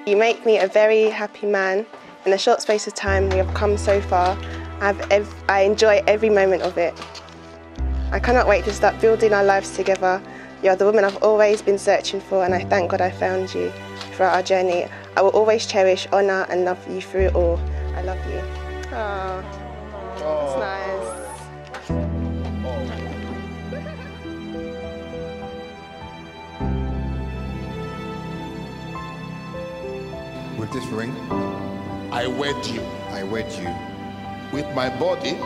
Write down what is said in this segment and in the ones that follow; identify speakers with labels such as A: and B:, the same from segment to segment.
A: You make me a very happy man. In a short space of time, we have come so far. I enjoy every moment of it. I cannot wait to start building our lives together. You're the woman I've always been searching for, and I thank God I found you throughout our journey. I will always cherish, honour and love you through it all. I love you. Oh, that's nice.
B: With this ring,
C: I wed you.
B: I wed you.
C: With my body,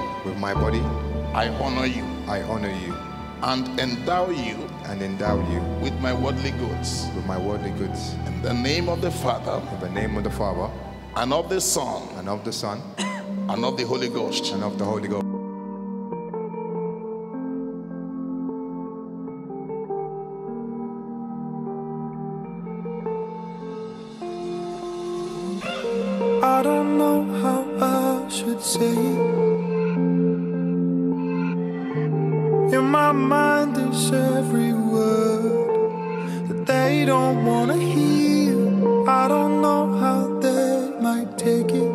B: I
C: honor you.
B: I honor you.
C: And endow you.
B: And endow you.
C: With my worldly goods.
B: With my worldly goods.
C: In the name of the Father.
B: In the name of the Father.
C: And of the Son.
B: And of the Son.
C: And of the Holy Ghost.
B: And of the Holy Ghost.
D: I don't know how I should say it. In my mind there's every word that they don't wanna hear. I don't know how they might take it.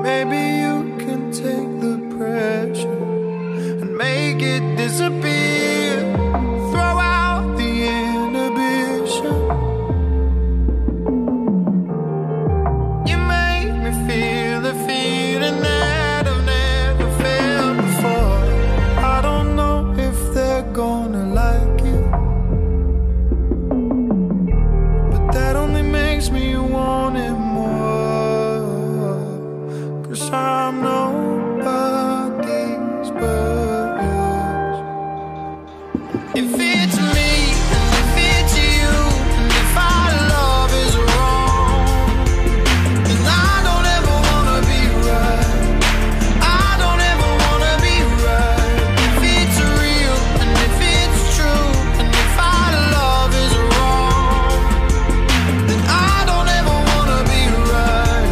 D: Maybe you can take the pressure and make it disappear. Throw out the inhibition. Feel the feeling that I've never felt before. I don't know if they're gonna like it, but that only makes me want it more. 'Cause I'm nobody's but yours. If it's me and if it's you, and if our love is wrong, then I don't ever wanna be right. I don't ever wanna be right. If it's real and if it's true, and if our love is wrong, then I don't ever wanna be right.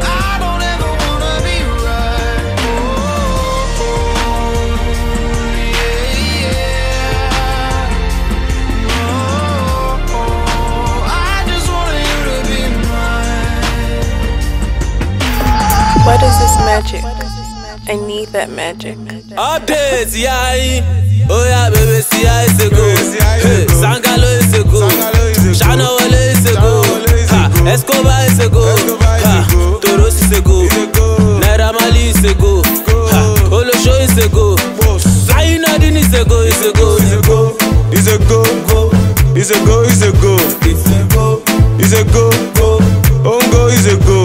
D: I don't ever wanna be right. Oh, yeah, yeah. Oh, I just want you to be mine.
A: What is this magic? I need that magic.
E: Updates, yeah. Oh yeah, baby, see how it's a go. Hey, Sangalo is a go. Shana Wale is a go. Escobar is a go. Toros is a go. Naira Marley is a go. Olosho is a go. Flying Nadine is a go. Is a go. Is a go.
D: Is a go. Is a go. Is a go. Is a go. Ongo is a go.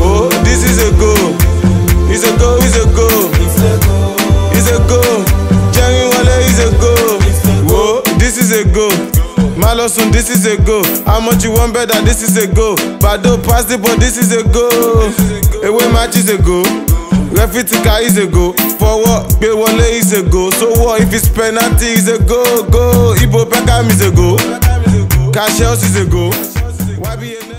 D: Oh, this is a go. Is a go. Is a go. Is a go. Jerry Wale is a go. Whoa, this is a go. Malosun, this is a go. How much you want better? This is a go. Bado pass it, but this is a go. Away match is a go. Refitika is a go. Forward, Bewale is a go. So what if it's penalty is a go? Go. Ibo Pekam is a go. Cash House is a go. YBN